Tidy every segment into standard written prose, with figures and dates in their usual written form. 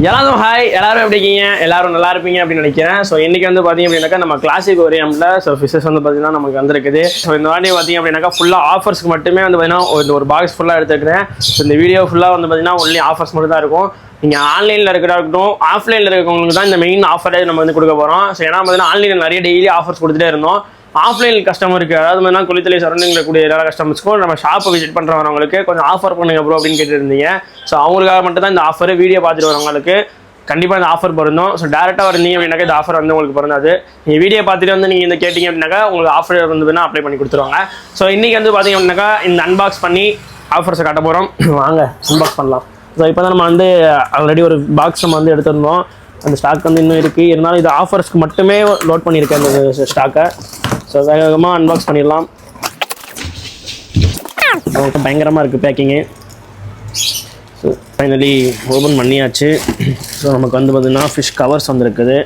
எல்லாரும் ஹாய், எல்லாரும் எப்படி இருக்கீங்க? எல்லாரும் நல்லா இருப்பீங்க அப்படின்னு நினைக்கிறேன். ஸோ இன்னைக்கு வந்து பார்த்தீங்க அப்படின்னாக்கா நம்ம கிளாசிக் ஓரியம்ல ஃபிஷஸ் வந்து பார்த்தீங்கன்னா நமக்கு வந்திருக்குது. ஸோ இந்த வாட்டி பார்த்தீங்க அப்படின்னாக்கா ஃபுல்லாக ஆஃபர்ஸ்க்கு மட்டுமே வந்து பார்த்தீங்கன்னா ஒரு பாக்ஸ் ஃபுல்லாக எடுத்துக்கிறேன். ஸோ இந்த வீடியோ ஃபுல்லாக வந்து பார்த்தீங்கன்னா ஒன்லி ஆஃபர்ஸ் மட்டும் தான் இருக்கும். நீங்கள் ஆன்லைனில் இருக்கட்டும் ஆஃப்லைனில் இருக்கிறவங்களுக்கு தான் இந்த மெயின் ஆஃபரே நம்ம வந்து கொடுக்க போகிறோம். ஸோ ஏன்னா பார்த்தீங்கன்னா ஆன்லைனில் நிறைய டெய்லி ஆஃபர்ஸ் கொடுத்துட்டே இருந்தோம். ஆஃப்லைன் கஸ்டமருக்கு அதாவது பார்த்தீங்கன்னா குளித்தலை சரௌண்டிங்கில் கூடிய எல்லா கஸ்டமர்ஸ்க்கும் நம்ம ஷாப்பை விசிட் பண்ணுறவங்களுக்கு கொஞ்சம் ஆஃபர் பண்ணுங்க ப்ரோ அப்படின்னு கேட்டுருந்தீங்க. ஸோ அவங்களுக்காக மட்டும் தான் இந்த ஆஃபர் வீடியோ பார்த்துட்டு வரவங்களுக்கு கண்டிப்பாக இந்த ஆஃபர் பொருந்தும். ஸோ டேரெக்டாக வரீங்க அப்படின்னாக்கா இந்த ஆஃபர் வந்து உங்களுக்கு பொருந்தாது. நீங்கள் வீடியோ பார்த்துட்டு வந்து நீங்கள் இந்த கேட்டிங்க அப்படின்னாக்கா உங்களுக்கு ஆஃபர் வந்து அப்ளை பண்ணி கொடுத்துருவாங்க. ஸோ இன்றைக்கி வந்து பார்த்தீங்க அப்படின்னாக்கா இந்த அன்பாக்ஸ் பண்ணி ஆஃபர்ஸை காட்ட போகிறோம். வாங்க அன்பாக்ஸ் பண்ணலாம். ஸோ இப்போ தான் நம்ம வந்து ஆல்ரெடி ஒரு பாக்ஸ் நம்ம வந்து எடுத்திருந்தோம். அந்த ஸ்டாக் வந்து இன்னும் இருக்குது. இருந்தாலும் இது ஆஃபர்ஸ்க்கு மட்டுமே லோட் பண்ணியிருக்கேன் அந்த ஸ்டாக்கை. ஸோ வேகமாக அன்பாக்ஸ் பண்ணிடலாம். பயங்கரமாக இருக்குது பேக்கிங்கு. ஸோ ஃபைனலி ஓப்பன் பண்ணியாச்சு. ஸோ நமக்கு வந்து பார்த்திங்கன்னா ஃபிஷ் கவர்ஸ் வந்துருக்குது.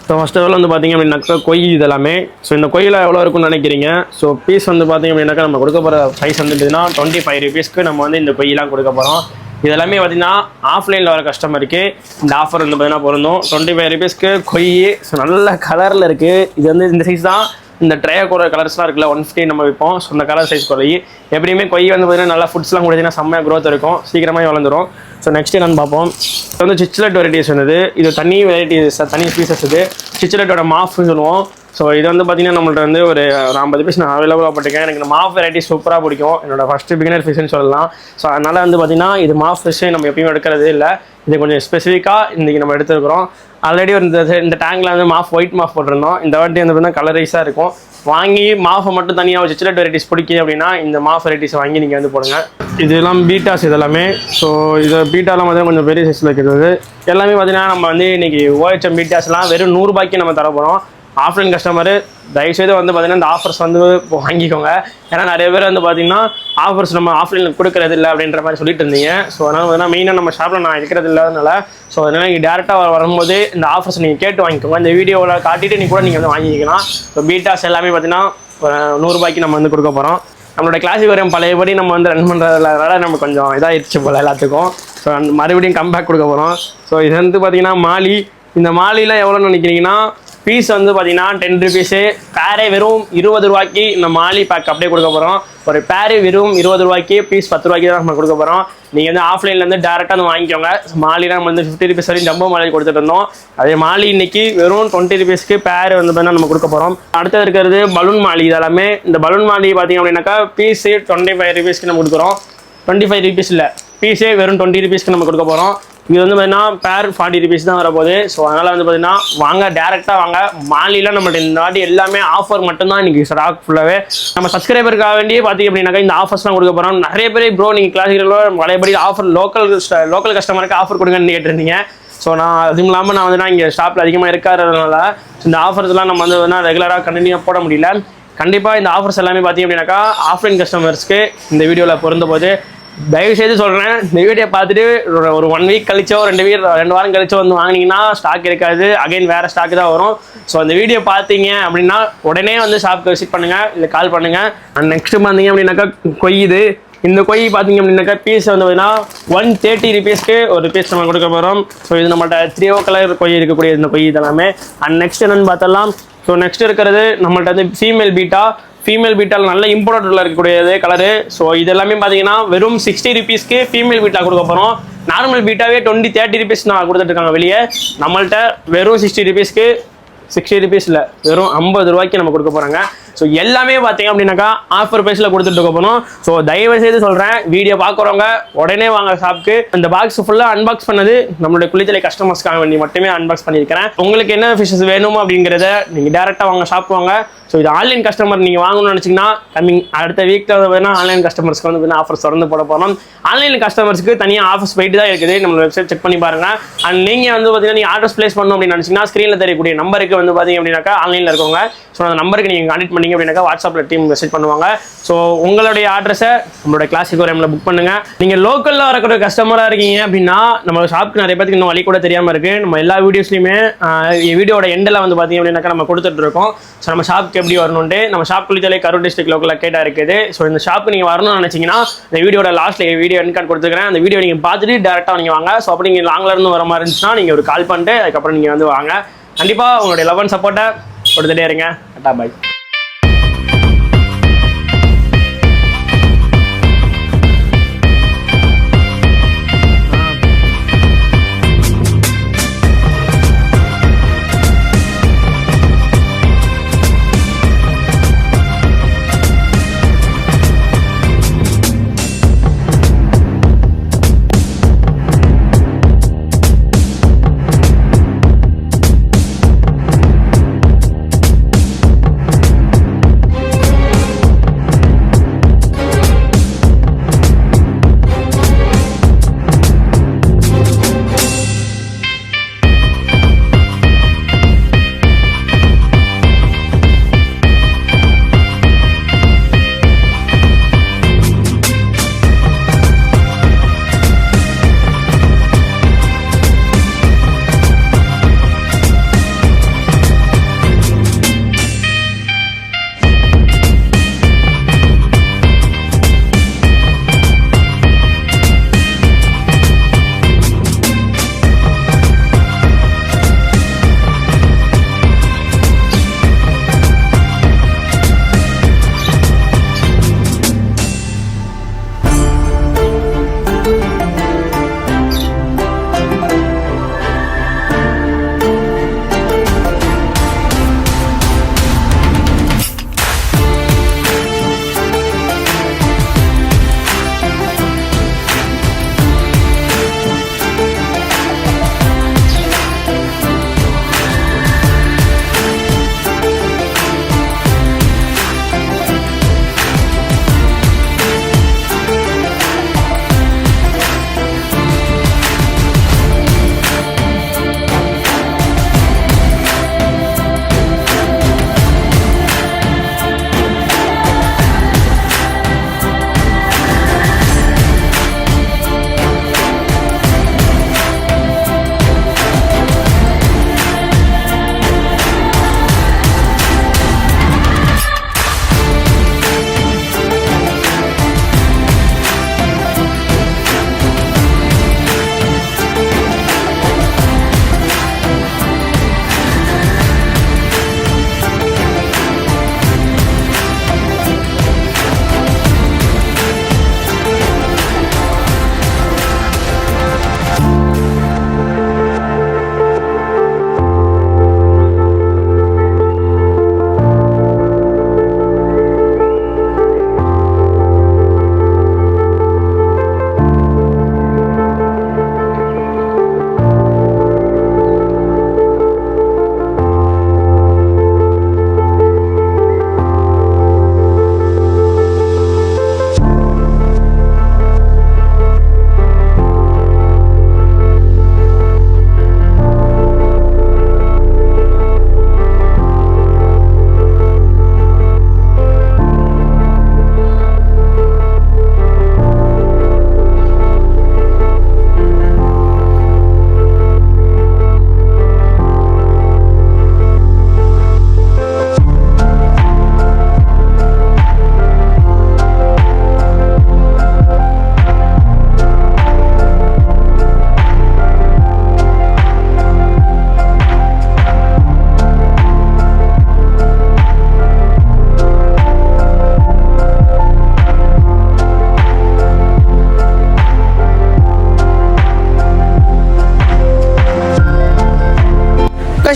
ஸோ ஃபஸ்ட் ஆஃப் ஆல் வந்து பார்த்திங்க அப்படின்னாக்கா கொய் இதெல்லாமே. ஸோ இந்த கொய்யில் எவ்வளோ இருக்குன்னு நினைக்கிறீங்க? ஸோ பீஸ் வந்து பார்த்திங்க அப்படின்னாக்கா நம்ம கொடுக்க போகிற ப்ரைஸ் வந்து பார்த்தீங்கன்னா 25 rupeesக்கு நம்ம வந்து இந்த கொய்யெலாம் கொடுக்க போகிறோம். இதெல்லாமே பார்த்திங்கன்னா ஆஃப்லைனில் வர கஸ்டமருக்கு இந்த ஆஃபர் வந்து பார்த்திங்கன்னா பொருந்தும். 25 rupeesக்கு கொய். ஸோ நல்ல கலரில் இருக்குது. இது வந்து இந்த சைஸ் தான். இந்த ட்ரையா கூட கலர்ஸ்லாம் இருக்குல்ல 150 நம்ம வைப்போம். ஸோ இந்த கலர் சைஸ் கொய் எப்படியுமே கொய் வந்து பார்த்தீங்கன்னா நல்லா ஃபுட்ஸ்லாம் கொடுத்தீங்கன்னா செம்மையாக க்ரோத் இருக்கும், சீக்கிரமாக வளர்ந்துடும். ஸோ நெக்ஸ்ட் என்னன்னு பார்ப்போம். இது வந்து சிச்லெட் வெரைட்டிஸ் வந்தது. இது தனி வெரைட்டிஸ், தனி பீசஸ். இது சிச்லெட்டோட மாஃப்னு சொல்லுவோம். ஸோ இது வந்து பார்த்தீங்கன்னா நம்மள்ட்ட வந்து ஒரு 50 பீஸ் நான் அவைலபிளாக போட்டிருக்கேன். எனக்கு இந்த மாஃப் வெரைட்டி சூப்பராக பிடிக்கும். என்னோட ஃபஸ்ட்டு பிகினர் ஃபிஷ்ன்னு சொல்லலாம். ஸோ அதனால் வந்து பார்த்தீங்கன்னா இது மாஃப் ஃபிஷ்ஷு நம்ம எப்பயுமே எடுக்கிறது இல்லை. இது கொஞ்சம் ஸ்பெசிஃபிக்காக இன்றைக்கி நம்ம எடுத்துருக்கிறோம். ஆல்ரெடி ஒரு இந்த டேங்கில் வந்து மாஃப் ஒயிட் மாஃப் போட்டிருந்தோம். இந்த வாட்டி வந்து பார்த்தீங்கன்னா கலரைஸாக இருக்கும். வாங்கி மாஃபை மட்டும் தனியாக சிச்லெட் வெரைட்டிஸ் பிடிக்கும் அப்படின்னா இந்த மாஃப் வெரைட்டிஸ் வாங்கி நீங்கள் வந்து போடுங்க. இதெல்லாம் பீட்டாஸ் இதெல்லாமே. ஸோ இது பீட்டாலாம் பார்த்தீங்கன்னா கொஞ்சம் பெரிய சைஸில் இருக்கிறது எல்லாமே பார்த்தீங்கன்னா நம்ம வந்து இன்றைக்கி OHM பீட்டாஸ்லாம் வெறும் 100 ரூபாய்க்கு நம்ம தர போகிறோம். ஆஃப்லைன் கஸ்டமரு தயவுசெய்து வந்து பார்த்தீங்கன்னா இந்த ஆஃபர்ஸ் வந்து வாங்கிக்கோங்க. ஏன்னா நிறைய பேர் வந்து பார்த்தீங்கன்னா ஆஃபர்ஸ் நம்ம ஆஃப்லைனில் கொடுக்கறது இல்லை அப்படின்ற மாதிரி சொல்லிட்டு இருந்தீங்க. ஸோ அதனால் வந்து மெயினாக நம்ம ஷாப்பில் நான் இருக்கிறது இல்லாதனால ஸோ அதனால் நீங்கள் டேரெக்டாக வரும்போது இந்த ஆஃபர்ஸ் நீங்கள் கேட்டு வாங்கிக்கோங்க. இந்த வீடியோவில் காட்டிட்டு நீங்கள் கூட நீங்கள் வந்து வாங்கிக்கலாம். ஸோ பீட்டாஸ் எல்லாமே பார்த்தீங்கன்னா 100 ரூபாய்க்கு நம்ம வந்து கொடுக்க போகிறோம். நம்மளோட கிளாஸுக்கு வரையும் பழையபடி நம்ம வந்து ரன் பண்ணுறதுனால நம்ம கொஞ்சம் இதாகிடுச்சு போல் எல்லாத்துக்கும். ஸோ அந்த மறுபடியும் கம்பேக் கொடுக்க போகிறோம். ஸோ இது வந்து பார்த்தீங்கன்னா மாலி. இந்த மாலிலாம் எவ்வளோன்னு நினைக்கிறீங்கன்னா பீஸ் வந்து பார்த்தீங்கன்னா 10 rupees. பேரே வெறும் 20 ரூபாய்க்கு இந்த மாலி பேக் அப்படியே கொடுக்க போகிறோம். ஒரு பேரு வெறும் 20 ரூபாய்க்கு, பீஸ் 10 ரூபாய்க்கு தான் நம்ம கொடுக்க போகிறோம். நீங்கள் வந்து ஆஃப்லைன்லேருந்து டேரெக்டாக வந்து வாங்கிக்கோங்க. மாலினா நம்ம வந்து 50 rupees வரையும் ஜம்போ மாலி கொடுத்துட்டு இருந்தோம். அதே மாலி இன்னைக்கு வெறும் 20 rupeesக்கு பேர் வந்து பார்த்தீங்கன்னா நம்ம கொடுக்க போகிறோம். அடுத்தது இருக்கிறது பலூன் மாலி. இதெல்லாமே இந்த பலூன் மாலி பார்த்தீங்க அப்படின்னாக்கா பீஸு 25 rupeesக்கு நம்ம கொடுக்குறோம். 25 rupees இல்லை, பீஸே வெறும் 20 rupeesக்கு நம்ம கொடுக்க போகிறோம். இது வந்து பார்த்தீங்கன்னா பேர் 40 rupees தான் வரப்போகுது. ஸோ அதனால் வந்து பார்த்தீங்கன்னா வாங்க, டேரெக்டாக வாங்க. மாலிலாம் நம்மள்ட்ட இந்த வாட்டி எல்லாமே ஆஃபர் மட்டும்தான் இன்றைக்கி ஸ்டாக் ஃபுல்லாகவே. நம்ம சப்ஸ்கிரைபருக்காக வேண்டியே பார்த்தீங்க அப்படின்னாக்கா இந்த ஆஃபர்ஸ்லாம் கொடுக்க போகிறோம். நிறைய பேர் ப்ரோ நீங்கள் கிளாஸில் பழையபடி ஆஃபர் லோக்கல் கஸ்டமருக்கு ஆஃபர் கொடுங்கன்னு கேட்டிருந்தீங்க. ஸோ நான் அதுவும் இல்லாமல் நான் வந்து இங்கே ஷாப்பில் அதிகமாக இருக்காததுனால இந்த ஆஃபர்ஸ்லாம் நம்ம வந்து ரெகுலராக கண்டினியூவாக போட முடியல. கண்டிப்பாக இந்த ஆஃபர்ஸ் எல்லாமே பார்த்தீங்க அப்படின்னாக்கா ஆஃப்லைன் கஸ்டமர்ஸ்க்கு இந்த வீடியோவில் பொருந்தபோது தயவுசெய்து சொல்கிறேன், இந்த வீடியோ பார்த்துட்டு ஒரு 1 week கழிச்சோ 2 வாரம் கழிச்சோ வந்து வாங்கினீங்கன்னா ஸ்டாக் இருக்காது. அகைன் வேறு ஸ்டாக்கு தான் வரும். ஸோ அந்த வீடியோ பார்த்தீங்க அப்படின்னா உடனே வந்து ஷாப்புக்கு விசிட் பண்ணுங்கள், இல்லை கால் பண்ணுங்கள். அண்ட் நெக்ஸ்ட்டு பார்த்தீங்க அப்படின்னாக்கா கொய்யுது. இந்த கொய் பார்த்தீங்க அப்படின்னாக்கா பீஸ் வந்து பார்த்தீங்கன்னா 130 rupeesக்கு ஒரு பீஸ் நம்ம கொடுக்க போகிறோம். ஸோ இது நம்மள்ட்ட 3O கலர் கொய் இருக்கக்கூடிய இந்த கொய் இதெல்லாமே. அண்ட் நெக்ஸ்ட் என்னென்னு பார்த்தலாம். ஸோ நெக்ஸ்ட் இருக்கிறது நம்மள்ட்ட வந்து ஃபீமேல் பீட்டால் நல்ல இம்போர்ட்டடில் இருக்கக்கூடியது கலரு. ஸோ இது எல்லாமே பார்த்தீங்கன்னா வெறும் 60 rupeesக்கு ஃபீமேல் பீட்டா கொடுக்க போகிறோம். நார்மல் பீட்டாவே 20-30 rupees நான் கொடுத்துட்ருக்காங்க வெளியே. நம்மள்ட்ட வெறும் 60 rupeesக்கு, 60 rupees இல்லை வெறும் 50 ரூபாய்க்கு நம்ம கொடுக்க போகிறாங்க. ஸோ எல்லாமே பார்த்தீங்க அப்படின்னாக்கா ஆஃபர் ப்ரைஸில் கொடுத்துட்டு இருக்க போகிறோம். ஸோ தயவுசெய்து சொல்கிறேன், வீடியோ பார்க்குறவங்க உடனே வாங்க ஷாப்புக்கு. இந்த பாக்ஸ் ஃபுல்லாக அன்பாக்ஸ் பண்ணது நம்மளுடைய குளித்தலை கஸ்டமர்ஸ்க்காக வேண்டி மட்டுமே அன்பாக்ஸ் பண்ணியிருக்கிறேன். உங்களுக்கு என்ன ஃபிஷஸ் வேணுமோ அப்படிங்கிறத நீங்கள் டேரெக்டாக வாங்க, ஷாப் வாங்க. ஸோ இது ஆன்லைன் கஸ்டமர் நீங்கள் வாங்கணும்னு நினச்சிங்கன்னா அடுத்த வீக்கில் வந்து பார்த்தீங்கன்னா ஆன்லைன் கஸ்டமர்ஸ்க்கு வந்து பார்த்தீங்கன்னா ஆஃபர்ஸ் தொடர்ந்து போட போகிறோம். ஆன்லைன் கஸ்டமர்ஸ்க்கு தனியாக ஆஃபர்ஸ் போயிட்டு தான் இருக்குது. நம்ம வெப்சைட் செக் பண்ணி பாருங்கள். அண்ட் நீங்கள் வந்து பார்த்தீங்கன்னா நீங்கள் ஆர்டர்ஸ் ப்ளேஸ் பண்ணணும் அப்படின்னு நினச்சிங்கன்னா ஸ்க்ரீனில் தெரியக்கூடிய நம்பருக்கு வந்து பார்த்தீங்க அப்படின்னாக்கா ஆன்லைனில் இருக்கவங்க. ஸோ அந்த நம்பருக்கு நீங்கள் கான்டெக்ட் பண்ணி பார்த்தீங்க அப்படின்னாக்கா வாட்ஸ்அப்பில் டீம் மெசேஜ் பண்ணுவாங்க. ஸோ உங்களுடைய அட்ரஸை நம்மளோட கிளாசிக் ஓரியமில் புக் பண்ணுங்கள். நீங்கள் லோக்கலில் வரக்கூடிய கஸ்டமராக இருக்கீங்க அப்படின்னா நம்ம ஷாப்புக்கு நிறைய பேருக்கு இன்னும் வழி கூட தெரியாமல் இருக்குது. நம்ம எல்லா வீடியோஸ்லையுமே வீடியோட எண்டில் வந்து பார்த்தீங்க அப்படின்னாக்கா நம்ம கொடுத்துட்டு இருக்கோம். ஸோ நம்ம ஷாப்புக்கு எப்படி வரணுன்ட்டு நம்ம shop Kulithalai Karur district local லொக்கேட்டாக இருக்குது. ஸோ இந்த ஷாப்புக்கு நீங்கள் வரணும்னு நினச்சிங்கன்னா இந்த வீடியோட லாஸ்ட்டில் வீடியோ எண்ட் கார்டு கொடுத்துக்கிறேன். அந்த வீடியோ நீங்கள் பார்த்துட்டு டேரெக்டாக நீங்கள் வாங்க. ஸோ அப்படி நீங்கள் லாங்கில் இருந்து வர மாதிரி இருந்துச்சுன்னா நீங்கள் ஒரு கால் பண்ணிட்டு அதுக்கப்புறம் நீங்கள் வந்து வாங்க. கண்டிப்பாக உங்களுடைய லவ் அண்ட் சப்போர்ட்டை கொடுத்துட்டே இருங்க. டாடா பாய்.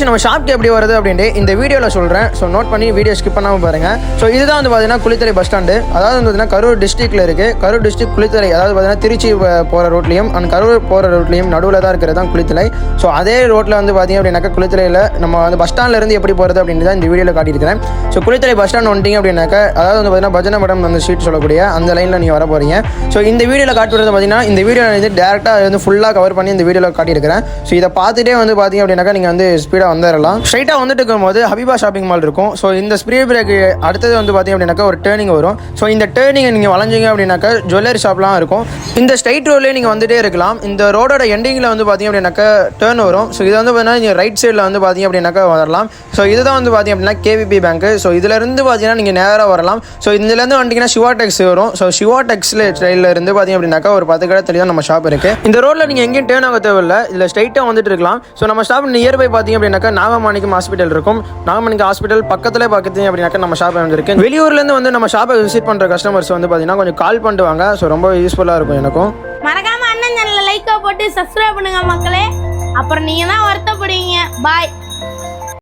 நம்ம ஷாப்க்கு எப்படி வருது அப்படின்ட்டு இந்த வீடியோவில் சொல்கிறேன். ஸோ நோட் பண்ணி வீடியோ ஸ்கிப் பண்ணாமல் பாருங்கள். ஸோ இதுதான் வந்து பார்த்தீங்கன்னா குளித்தலை பஸ் ஸ்டாண்டு. அதாவது வந்து பார்த்தீங்கன்னா கரூர் டிஸ்ட்ரிக்ட்டில் இருக்குது. கரூர் டிஸ்ட்ரிக்ட் குளித்தலை, அதாவது பார்த்தீங்கன்னா திருச்சி போகிற ரோட்லையும் அண்ட் கரூர் போகிற ரோட்லையும் நடுவில் தான் இருக்கிறது தான் குளித்தலை. ஸோ அதே ரோட்டில் வந்து பார்த்தீங்க அப்படின்னாக்கா குளித்தலையில் நம்ம வந்து பஸ் ஸ்டாண்ட்லேருந்து எப்படி போகிறது அப்படின்னு தான் இந்த வீடியோவில் காட்டியிருக்கிறேன். ஸோ குளித்தலை பஸ் ஸ்டாண்ட் வந்துட்டீங்க அப்படின்னாக்கா, அதாவது வந்து பார்த்தீங்கன்னா பஜனை மடம் அந்த ஸ்ட்ரீட் சொல்லக்கூடிய அந்த லைனில் நீங்கள் வர போகிறீங்க. ஸோ இந்த வீடியோவில் காட்டுறது பார்த்தீங்கன்னா இந்த வீடியோ வந்து டேரெக்டாக வந்து ஃபுல்லாக கவர் பண்ணி இந்த வீடியோவில் காட்டியிருக்கிறேன். ஸோ இதை பார்த்துட்டே வந்து பார்த்தீங்க அப்படின்னாக்கா நீங்கள் வந்து ஸ்பீடாக ஸ்ட்ரைட்டாக வந்துடலாம். ஸ்ட்ரைட்டாக வந்துட்டு இருக்கும்போது ஹபிபா ஷாப்பிங் மால் இருக்கும். ஸோ இந்த ஸ்பீட் பிரேக் அடுத்தது வந்து பார்த்தீங்க அப்படின்னாக்கா ஒரு டேர்னிங் வரும். ஸோ இந்த டேர்னிங்கை நீங்கள் வளைஞ்சிங்க அப்படின்னாக்கா ஜுவல்லரி ஷாப்லாம் இருக்கும். இந்த ஸ்ட்ரைட் ரோட்லேயே நீங்கள் வந்துட்டே இருக்கலாம். இந்த ரோடோட எண்டிங்கில் வந்து பார்த்தீங்க அப்படின்னாக்கா டேர்ன் வரும். ஸோ இது வந்து பார்த்தீங்கன்னா நீங்கள் ரைட் சைடில் வந்து பார்த்தீங்க அப்படின்னாக்கா வரலாம். ஸோ இதுதான் வந்து பார்த்தீங்க அப்படின்னா கேவிபி பேங்க். ஸோ இதிலேருந்து பார்த்தீங்கன்னா நீங்கள் நேராக வரலாம். ஸோ இதுலேருந்து வந்துட்டிங்கன்னா சிவா டெக்ஸ் வரும். ஸோ சிவா டெக்ஸில் சைடில் இருந்து பார்த்தீங்க அப்படின்னாக்கா ஒரு 10 கடை தெளிவாக நம்ம ஷாப் இருக்குது. இந்த ரோட்டில் நீங்கள் எங்கேயும் டேர்ன் ஆக தேவையில்லை. இதில் ஸ்ட்ரைட்டாக வந்துட்டு இருக்கலாம். ஸோ நம்ம ஷாப் நியர்பை பார்த்தீங்க அப்படின்னாக்கா நாகமாணிக்கம் ஹாஸ்பிட்டல் இருக்கும். நாகமாணிக்கம் ஹாஸ்பிட்டல் பக்கத்தில் பார்த்தீங்க அப்படின்னாக்கா நம்ம ஷாப் வந்துருக்கு. வெளியூர்லேருந்து வந்து நம்ம ஷாப்பை விசிட் பண்ணுற கஸ்டமர்ஸ் வந்து பார்த்தீங்கன்னா கொஞ்சம் கால் பண்ணிட்டு வாங்க. ஸோ ரொம்ப யூஸ்ஃபுல்லாக இருக்கும் எனக்கும். மறக்காம அண்ணன் சேனலை லைக்கா போட்டு சப்ஸ்கிரைப் பண்ணுங்க மக்களே. அப்புறம் நீங்க தான் வருத்தப்படுவீங்க. பாய்.